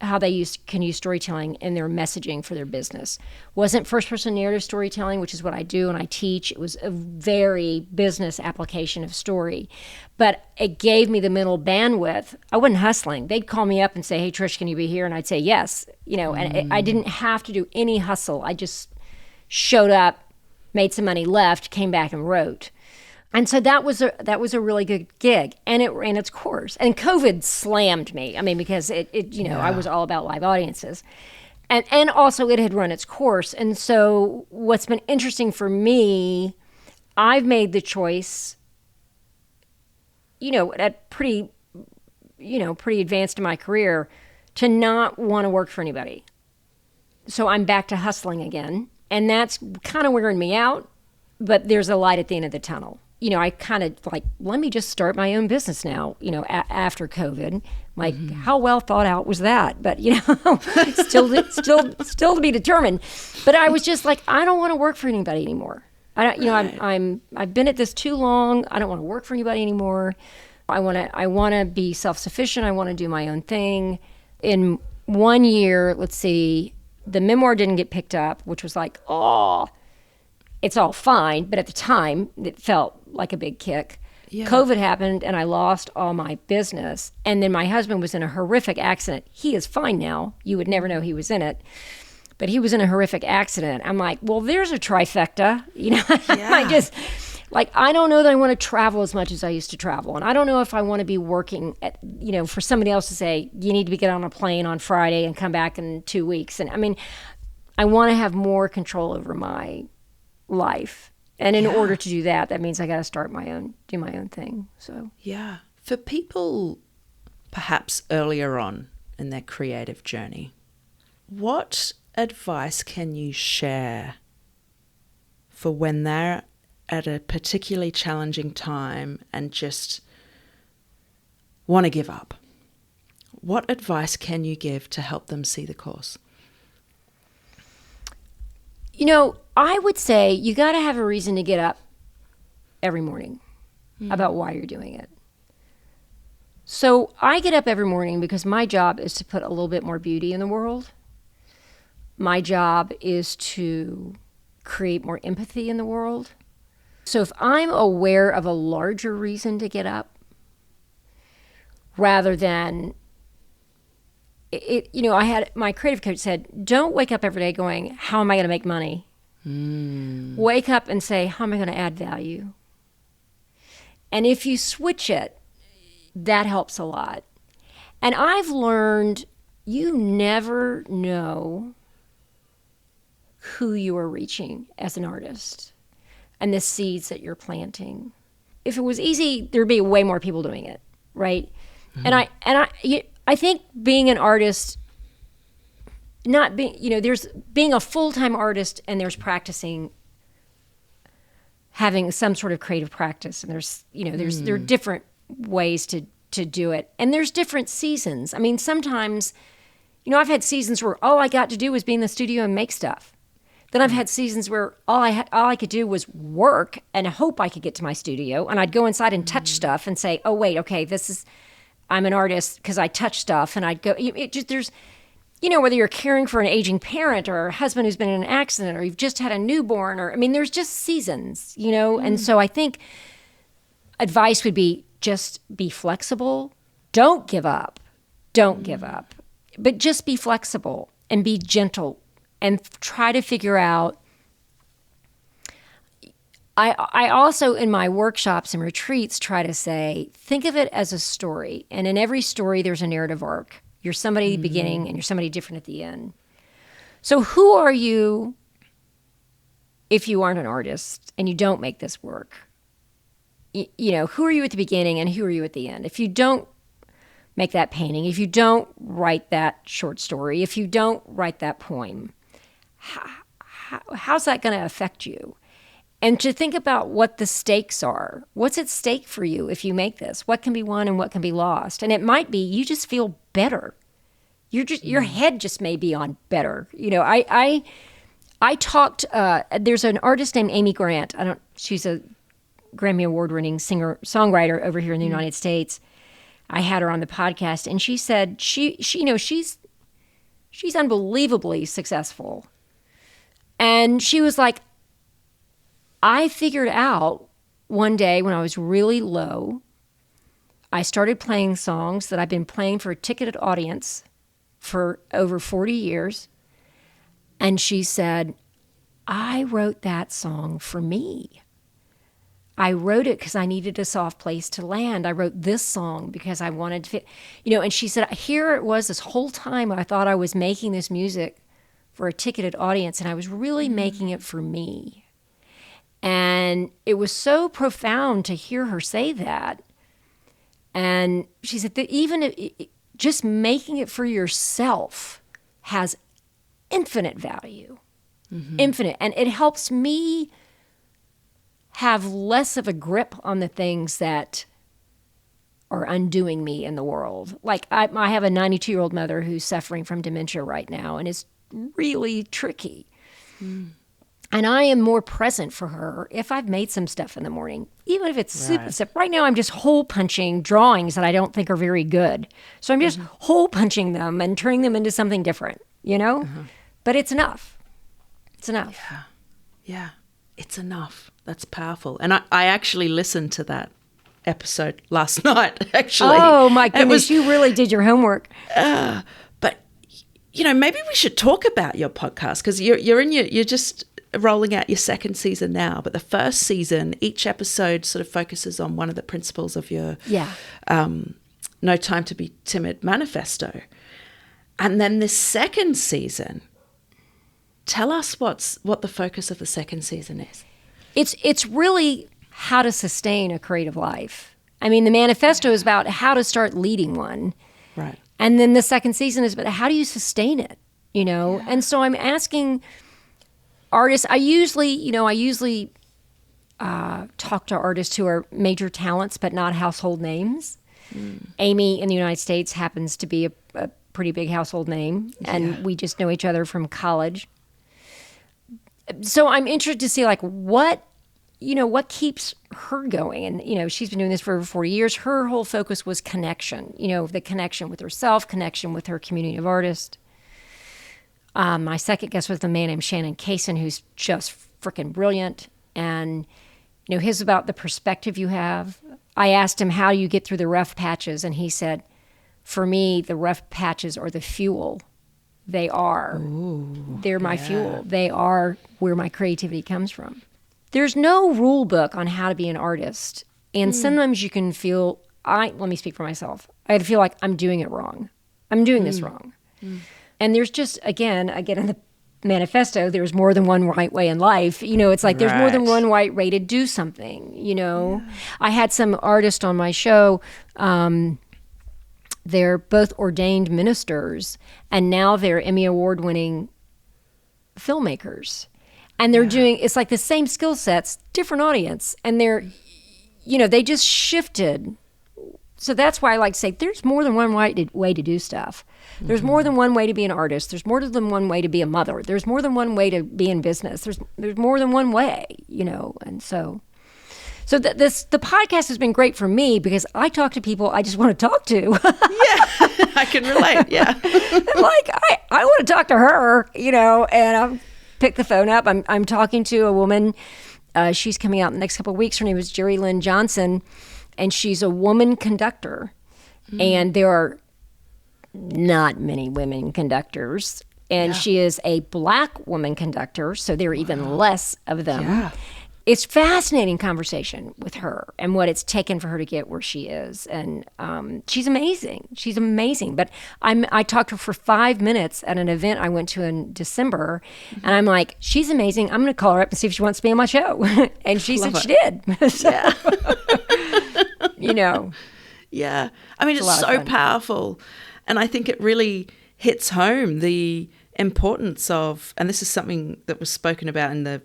how they can use storytelling in their messaging for their business. Wasn't first-person narrative storytelling, which is what I do and I teach. It was a very business application of story. But it gave me the mental bandwidth. I wasn't hustling. They'd call me up and say, hey, Trish, can you be here? And I'd say yes. And I didn't have to do any hustle. I just showed up, made some money, left, came back and wrote. And so that was a really good gig, and it ran its course. And COVID slammed me. Because I was all about live audiences, and also it had run its course. And so what's been interesting for me, I've made the choice, at pretty advanced in my career, to not want to work for anybody. So I'm back to hustling again, and that's kind of wearing me out. But there's a light at the end of the tunnel. I kind of like, let me just start my own business now, after COVID. Like, how well thought out was that? But, still to be determined. But I was just like, I don't want to work for anybody anymore. I've been at this too long. I don't want to work for anybody anymore. I want to be self-sufficient. I want to do my own thing. In 1 year, let's see, the memoir didn't get picked up, which was like, it's all fine, but at the time, it felt like a big kick. Yeah. COVID happened, and I lost all my business. And then my husband was in a horrific accident. He is fine now. You would never know he was in it. But he was in a horrific accident. I'm like, well, there's a trifecta. I don't know that I want to travel as much as I used to travel. And I don't know if I want to be working at, for somebody else to say, you need to get on a plane on Friday and come back in 2 weeks. And I want to have more control over my life, and in order to do that means I got to do my own thing. So for people perhaps earlier on in their creative journey, what advice can you share for when they're at a particularly challenging time and just want to give up? What advice can you give to help them see the course? I would say you got to have a reason to get up every morning about why you're doing it. So I get up every morning because my job is to put a little bit more beauty in the world. My job is to create more empathy in the world. So if I'm aware of a larger reason to get up, rather than I had my creative coach said, don't wake up every day going, how am I going to make money? Wake up and say, how am I going to add value? And if you switch it, that helps a lot. And I've learned you never know who you are reaching as an artist and the seeds that you're planting. If it was easy, there'd be way more people doing it, right? Mm-hmm. I think being an artist, not being, there's being a full-time artist and there's practicing, having some sort of creative practice, and there are different ways to do it, and there's different seasons. I mean, sometimes, I've had seasons where all I got to do was be in the studio and make stuff. Then I've had seasons where all I could do was work and hope I could get to my studio, and I'd go inside and touch stuff and say, oh wait, okay, I'm an artist because I touch stuff, and I'd go. There's, whether you're caring for an aging parent or a husband who's been in an accident or you've just had a newborn, there's just seasons, and so I think advice would be just be flexible. Don't give up. But just be flexible and be gentle and try to figure out. I also, in my workshops and retreats, try to say, think of it as a story. And in every story, there's a narrative arc. You're somebody at the beginning and you're somebody different at the end. So who are you if you aren't an artist and you don't make this work? Who are you at the beginning and who are you at the end? If you don't make that painting, if you don't write that short story, if you don't write that poem, how's that going to affect you? And to think about what the stakes are. What's at stake for you if you make this? What can be won and what can be lost? And it might be you just feel better. Your head just may be on better. I talked. There's an artist named Amy Grant. She's a Grammy Award-winning singer-songwriter over here in the United States. I had her on the podcast, and she said she's unbelievably successful. And she was like, I figured out one day when I was really low, I started playing songs that I've been playing for a ticketed audience for over 40 years. And she said, I wrote that song for me. I wrote it because I needed a soft place to land. I wrote this song because I wanted to fit, and she said, here it was this whole time I thought I was making this music for a ticketed audience, and I was really making it for me. And it was so profound to hear her say that. And she said that even just making it for yourself has infinite value, infinite. And it helps me have less of a grip on the things that are undoing me in the world. Like I have a 92-year-old mother who's suffering from dementia right now, and it's really tricky. And I am more present for her if I've made some stuff in the morning, even if it's super stuff. Right now, I'm just hole punching drawings that I don't think are very good. So I'm just hole punching them and turning them into something different, But it's enough. It's enough. Yeah. It's enough. That's powerful. And I actually listened to that episode last night, actually. Oh, my goodness. You really did your homework. But, maybe we should talk about your podcast because you're just rolling out your second season now. But the first season, each episode sort of focuses on one of the principles of your No Time to Be Timid manifesto. And then this second season, tell us what the focus of the second season is. It's really how to sustain a creative life. I mean, the manifesto is about how to start leading one. Right. And then the second season is about how do you sustain it, Yeah. And so I'm asking artists, I usually talk to artists who are major talents but not household names. Amy in the United States happens to be a pretty big household name, and we just know each other from college. So I'm interested to see what what keeps her going? And, she's been doing this for over 40 years. Her whole focus was connection, the connection with herself, connection with her community of artists. My second guest was the man named Shannon Kaysen, who's just freaking brilliant. And, his about the perspective you have. I asked him, how do you get through the rough patches? And he said, for me, the rough patches are the fuel. They are. Ooh, they're my fuel. They are where my creativity comes from. There's no rule book on how to be an artist. And sometimes you can feel, let me speak for myself. I feel like I'm doing it wrong. I'm doing this wrong. And there's just, again in the manifesto, there's more than one right way in life. It's like there's more than one right way to do something, Yeah. I had some artists on my show. They're both ordained ministers, and now they're Emmy Award-winning filmmakers. And they're doing, it's like the same skill sets, different audience. And they're, they just shifted. So that's why I like to say there's more than one way to do stuff. There's more than one way to be an artist. There's more than one way to be a mother. There's more than one way to be in business. There's more than one way, and so the podcast has been great for me because I talk to people I just want to talk to. Yeah, I can relate. Yeah, like I want to talk to her, and I'll pick the phone up. I'm talking to a woman. She's coming out in the next couple of weeks. Her name is Jerry Lynn Johnson, and she's a woman conductor. And there are not many women conductors. And she is a Black woman conductor, so there are even less of them. Yeah. It's fascinating conversation with her and what it's taken for her to get where she is. And she's amazing. She's amazing. But I talked to her for 5 minutes at an event I went to in December. And I'm like, she's amazing. I'm going to call her up and see if she wants to be on my show. And she said she did. So, Yeah. I mean, it's so powerful. And I think it really hits home the importance of, and this is something that was spoken about in the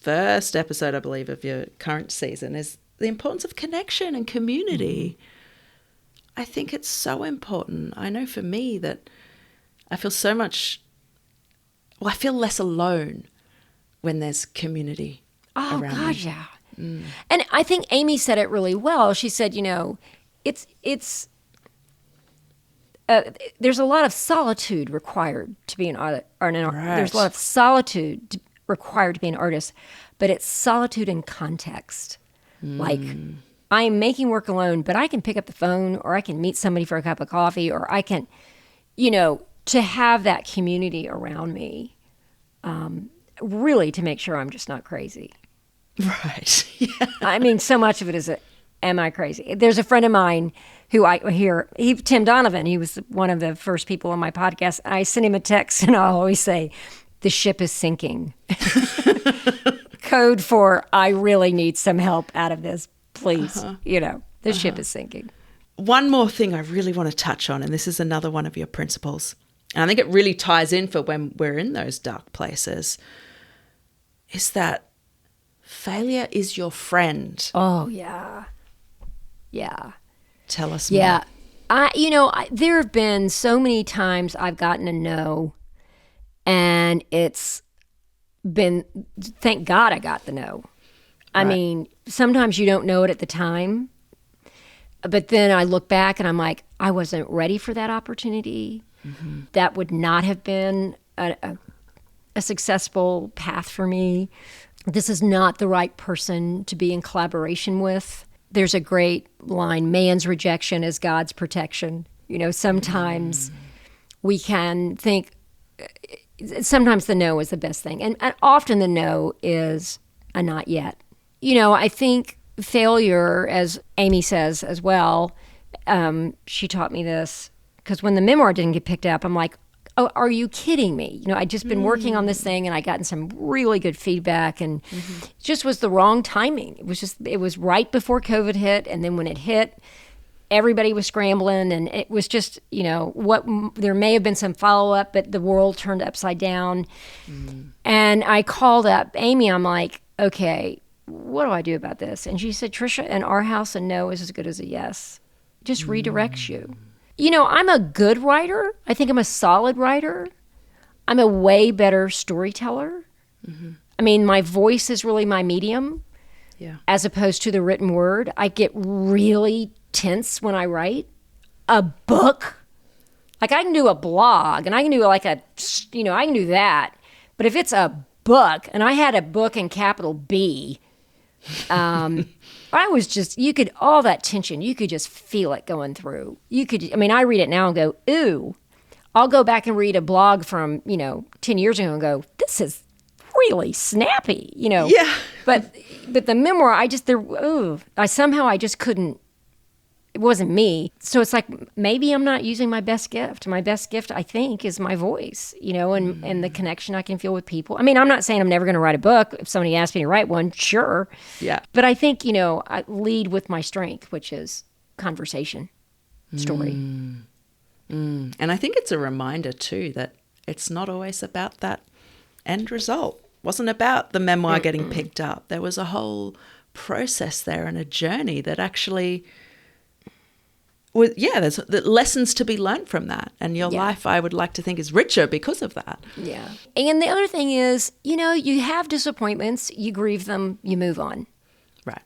first episode, I believe, of your current season, is the importance of connection and community. I think it's so important. I know for me that I feel so much, I feel less alone when there's community around me. God, yeah. And I think Amy said it really well. She said, it's there's a lot of solitude required to be an artist. There's a lot of solitude required to be an artist, but it's solitude in context. Like, I'm making work alone, but I can pick up the phone, or I can meet somebody for a cup of coffee, or I can, to have that community around me, really to make sure I'm just not crazy. Right. Yeah. I mean, so much of it is, am I crazy? There's a friend of mine who Tim Donovan, he was one of the first people on my podcast. I sent him a text, and I'll always say, the ship is sinking. Code for, I really need some help out of this, please. The ship is sinking. One more thing I really want to touch on, and this is another one of your principles, and I think it really ties in for when we're in those dark places, is that failure is your friend. Oh, yeah. Yeah. Tell us more. Yeah. There have been so many times I've gotten a no, and it's been, thank God I got the no. I mean, sometimes you don't know it at the time, but then I look back and I'm like, I wasn't ready for that opportunity. That would not have been a successful path for me. This is not the right person to be in collaboration with. There's a great line, man's rejection is God's protection. Sometimes we can think, sometimes the no is the best thing. And often the no is a not yet. I think failure, as Amy says as well, she taught me this, because when the memoir didn't get picked up, I'm like, oh, are you kidding me? I'd just been working on this thing, and I gotten some really good feedback, and it just was the wrong timing. It was right before COVID hit, and then when it hit, everybody was scrambling, and it was just, there may have been some follow-up, but the world turned upside down. And I called up Amy. I'm like, okay, what do I do about this? And she said, Tricia, in our house, a no is as good as a yes. Just redirects you. I'm a good writer. I think I'm a solid writer. I'm a way better storyteller. I mean, my voice is really my medium. Yeah. as opposed to the written word. I get really tense when I write. A book, like I can do a blog and I can do like I can do that. But if it's a book, and I had a book in capital B, I was just, all that tension, you could just feel it going through. I read it now and go, ooh. I'll go back and read a blog from, 10 years ago and go, this is really snappy, Yeah. But the memoir, I just couldn't, it wasn't me. So it's like, maybe I'm not using my best gift. My best gift, I think, is my voice, and the connection I can feel with people. I'm not saying I'm never going to write a book. If somebody asked me to write one, sure. Yeah. But I think, I lead with my strength, which is conversation, story. And I think it's a reminder too that it's not always about that end result. It wasn't about the memoir getting picked up. There was a whole process there and a journey that actually there's the lessons to be learned from that. And your life, I would like to think, is richer because of that. Yeah. And the other thing is, you have disappointments, you grieve them, you move on. Right.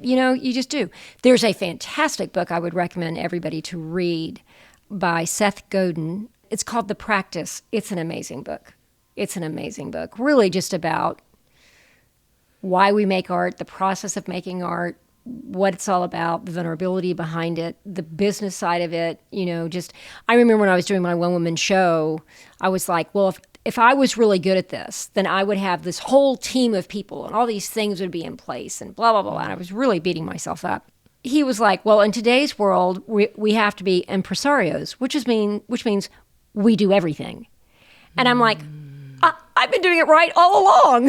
You just do. There's a fantastic book I would recommend everybody to read by Seth Godin. It's called The Practice. It's an amazing book. Really just about why we make art, the process of making art, what it's all about, the vulnerability behind it, the business side of it. I remember when I was doing my one-woman show, I was like, well, if I was really good at this, then I would have this whole team of people and all these things would be in place and blah, blah, blah. And I was really beating myself up. He was like, well, in today's world, we have to be impresarios, which means we do everything. And I'm like, I've been doing it right all along.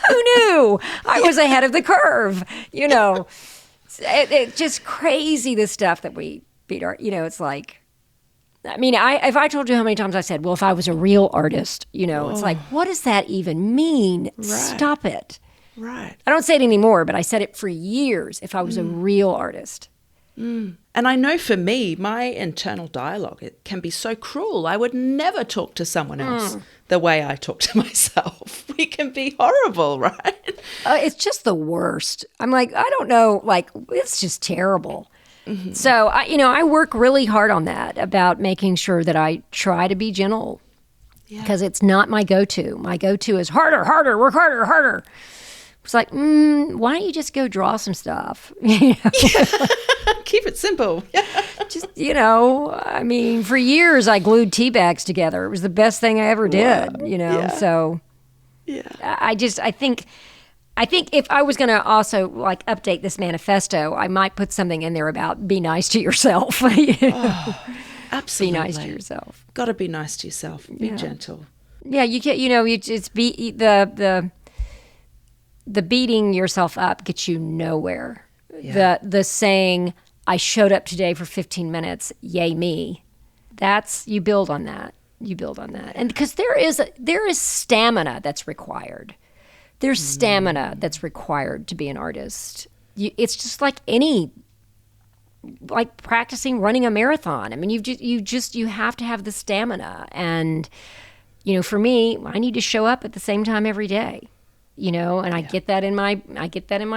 Who knew? I was ahead of the curve. It's just crazy, the stuff that we beat our, it's like, if I told you how many times I said, well, if I was a real artist, it's like, what does that even mean? Right. Stop it. Right. I don't say it anymore, but I said it for years, if I was a real artist. And I know for me, my internal dialogue, it can be so cruel. I would never talk to someone else the way I talk to myself. We can be horrible, right? It's just the worst. I'm like, I don't know, it's just terrible. Mm-hmm. So, I work really hard on that, about making sure that I try to be gentle, because it's not my go-to. My go-to is harder, work harder, harder. It's like, why don't you just go draw some stuff? Keep it simple. Just, for years I glued tea bags together. It was the best thing I ever did, so I think if I was going to also update this manifesto, I might put something in there about be nice to yourself. Absolutely. Be nice to yourself. Got to be nice to yourself. Be gentle. Yeah, you can't, you just be the beating yourself up gets you nowhere. Yeah. The saying, I showed up today for 15 minutes, yay me. You build on that. And because there is stamina that's required. There's stamina that's required to be an artist. It's just like practicing running a marathon. You have to have the stamina. And, for me, I need to show up at the same time every day. And I get that in my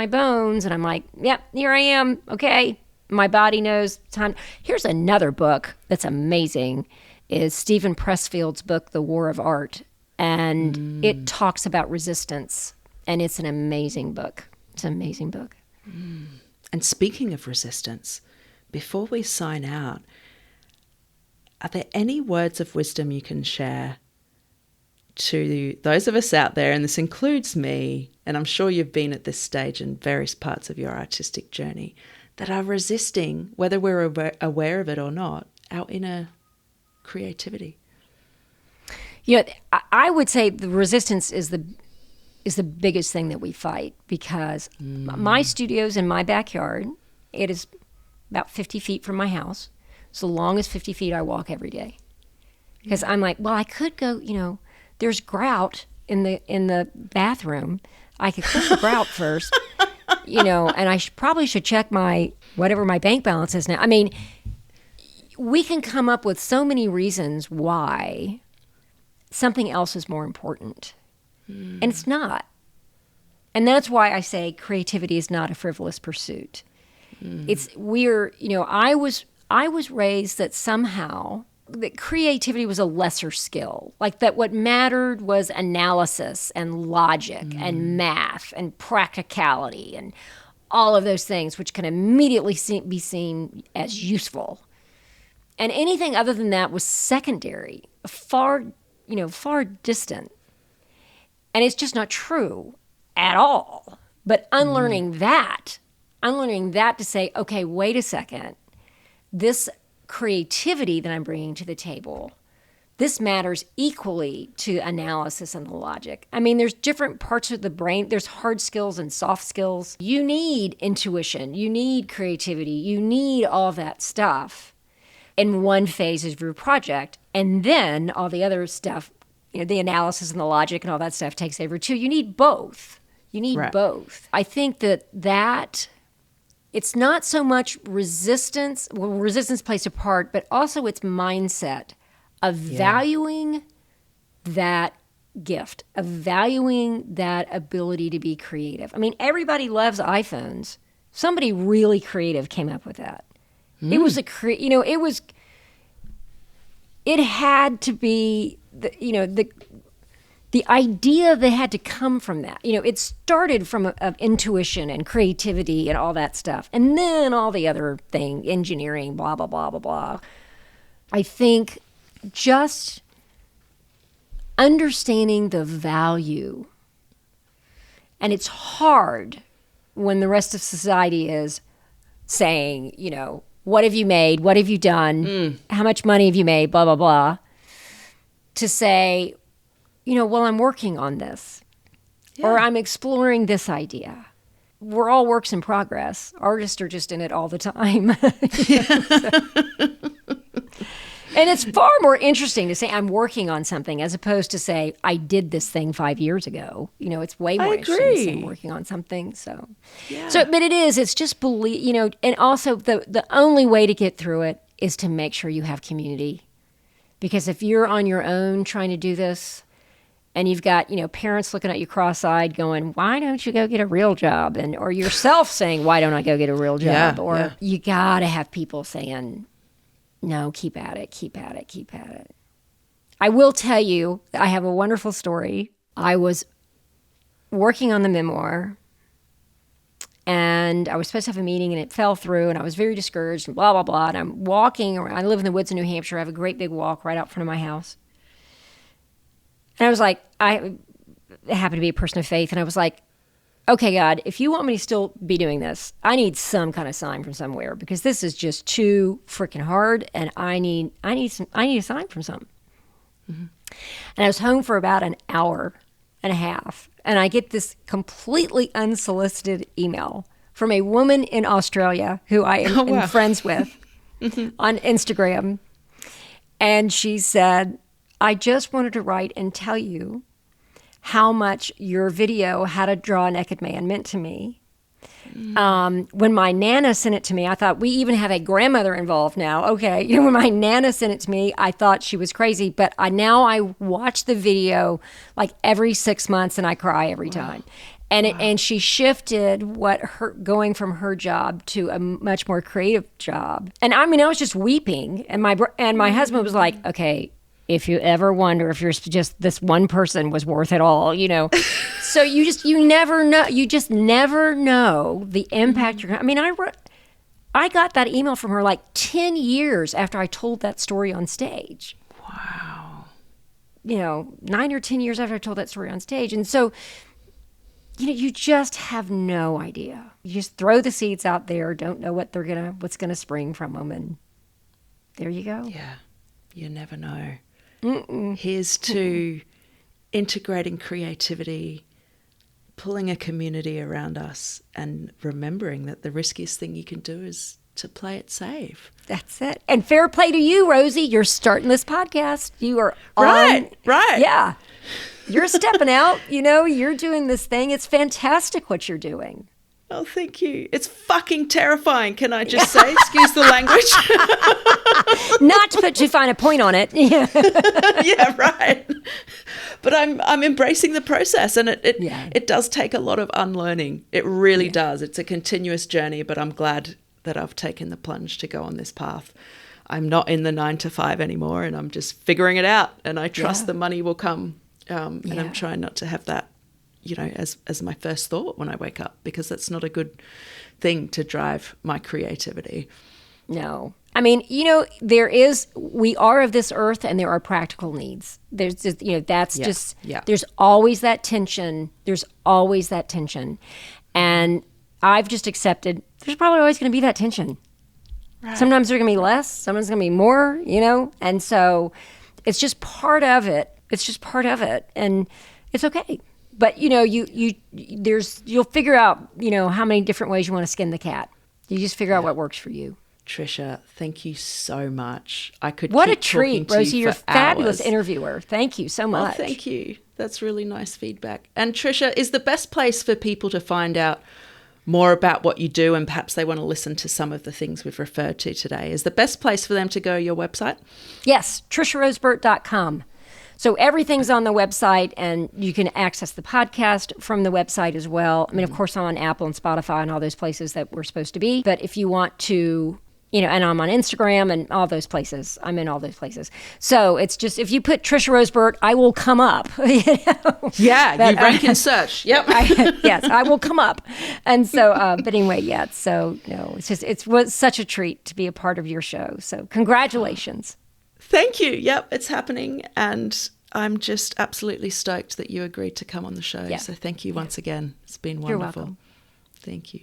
bones, and I'm like, yep, here I am. Okay. My body knows time. Here's another book that's amazing, is Stephen Pressfield's book, The War of Art. And it talks about resistance, and it's an amazing book. And speaking of resistance, before we sign out, are there any words of wisdom you can share to those of us out there, and this includes me, and I'm sure you've been at this stage in various parts of your artistic journey, that are resisting, whether we're aware of it or not, our inner creativity? I would say the resistance is the biggest thing that we fight, because my studio's in my backyard. It is about 50 feet from my house. So long as 50 feet I walk every day. Because I'm like, well, I could go, there's grout in the bathroom. I could clean the grout first, and I probably should check whatever my bank balance is now. We can come up with so many reasons why something else is more important. And it's not. And that's why I say creativity is not a frivolous pursuit. I was raised that somehow that creativity was a lesser skill. Like that what mattered was analysis and logic and math and practicality and all of those things, which can immediately be seen as useful. And anything other than that was secondary, far distant. And it's just not true at all. But unlearning that to say, okay, wait a second, this creativity that I'm bringing to the table, this matters equally to analysis and the logic. I mean, there's different parts of the brain. There's hard skills and soft skills. You need intuition. You need creativity. You need all that stuff in one phase of your project. And then all the other stuff, the analysis and the logic and all that stuff takes over too. You need both. You need both. I think that it's not so much resistance. Well, resistance plays a part, but also its mindset of valuing that gift, of valuing that ability to be creative. I mean, everybody loves iPhones. Somebody really creative came up with that. It was it had to be, the idea that had to come from that. It started from intuition and creativity and all that stuff. And then all the other thing, engineering, blah, blah, blah, blah, blah. I think just understanding the value. And it's hard when the rest of society is saying, what have you made? What have you done? How much money have you made? Blah, blah, blah. To say, well, I'm working on this. Or I'm exploring this idea. We're all works in progress. Artists are just in it all the time. And it's far more interesting to say I'm working on something as opposed to say I did this thing 5 years ago. It's way more interesting to say I'm working on something. But it's just believe, and also the only way to get through it is to make sure you have community. Because if you're on your own trying to do this and you've got, parents looking at you cross-eyed going, why don't you go get a real job? Or yourself saying, why don't I go get a real job? You got to have people saying, no, keep at it, keep at it, keep at it. I will tell you, I have a wonderful story. I was working on the memoir, and I was supposed to have a meeting, and it fell through, and I was very discouraged, and blah, blah, blah. And I'm walking around. I live in the woods of New Hampshire. I have a great big walk right out front of my house. And I was like, I happen to be a person of faith, and I was like, okay, God, if you want me to still be doing this, I need some kind of sign from somewhere because this is just too freaking hard, and I need a sign from something. Mm-hmm. And I was home for about an hour and a half, and I get this completely unsolicited email from a woman in Australia who I am friends with on Instagram, and she said, I just wanted to write and tell you how much your video, How to Draw a Naked Man, meant to me. When my Nana sent it to me, I thought, we even have a grandmother involved now. Okay, when my Nana sent it to me, I thought she was crazy. But I watch the video like every 6 months, and I cry every time. And she shifted going from her job to a much more creative job. And I was just weeping. And my husband was like, okay, if you ever wonder if you're just this one person was worth it all, So you never know. You just never know the impact you're going to. I got that email from her like 10 years after I told that story on stage. Wow. 9 or 10 years after I told that story on stage. And so, you just have no idea. You just throw the seeds out there, don't know what's going to spring from them. And there you go. Yeah. You never know. Here's to integrating creativity, pulling a community around us, and remembering that the riskiest thing you can do is to play it safe. That's it. And fair play to you, Rosie. You're starting this podcast. You are right. Yeah. You're stepping out. You're doing this thing. It's fantastic what you're doing. Oh, thank you. It's fucking terrifying, can I just say? Excuse the language. Not to put too fine a point on it. Yeah, right. but I'm embracing the process, and it does take a lot of unlearning. It really does. It's a continuous journey, but I'm glad that I've taken the plunge to go on this path. I'm not in the 9 to 5 anymore, and I'm just figuring it out, and I trust the money will come. And I'm trying not to have that, as my first thought when I wake up, because that's not a good thing to drive my creativity. No. I mean, we are of this earth, and there are practical needs. There's just, there's always that tension. And I've just accepted there's probably always going to be that tension. Right. Sometimes there's going to be less, sometimes going to be more, and so it's just part of it. And it's okay. But, you'll figure out, how many different ways you want to skin the cat. You just figure out what works for you. Tricia, thank you so much. What a treat, Rosie. You're a fabulous interviewer. Thank you so much. Oh, thank you. That's really nice feedback. And Tricia, is the best place for people to find out more about what you do, and perhaps they want to listen to some of the things we've referred to today, is the best place for them to go your website? Yes, TriciaRoseBurt.com. So everything's on the website, and you can access the podcast from the website as well. I mean, of course, I'm on Apple and Spotify and all those places that we're supposed to be. But if you want to, and I'm on Instagram and all those places. I'm in all those places. So it's just, if you put Tricia Rose Burt, I will come up. Yeah, you rank in search. Yep. Yes, I will come up. And so, but anyway, So, it was such a treat to be a part of your show. So congratulations. Thank you. Yep, it's happening. And I'm just absolutely stoked that you agreed to come on the show. Yeah. So thank you once again. It's been wonderful. You're welcome. Thank you.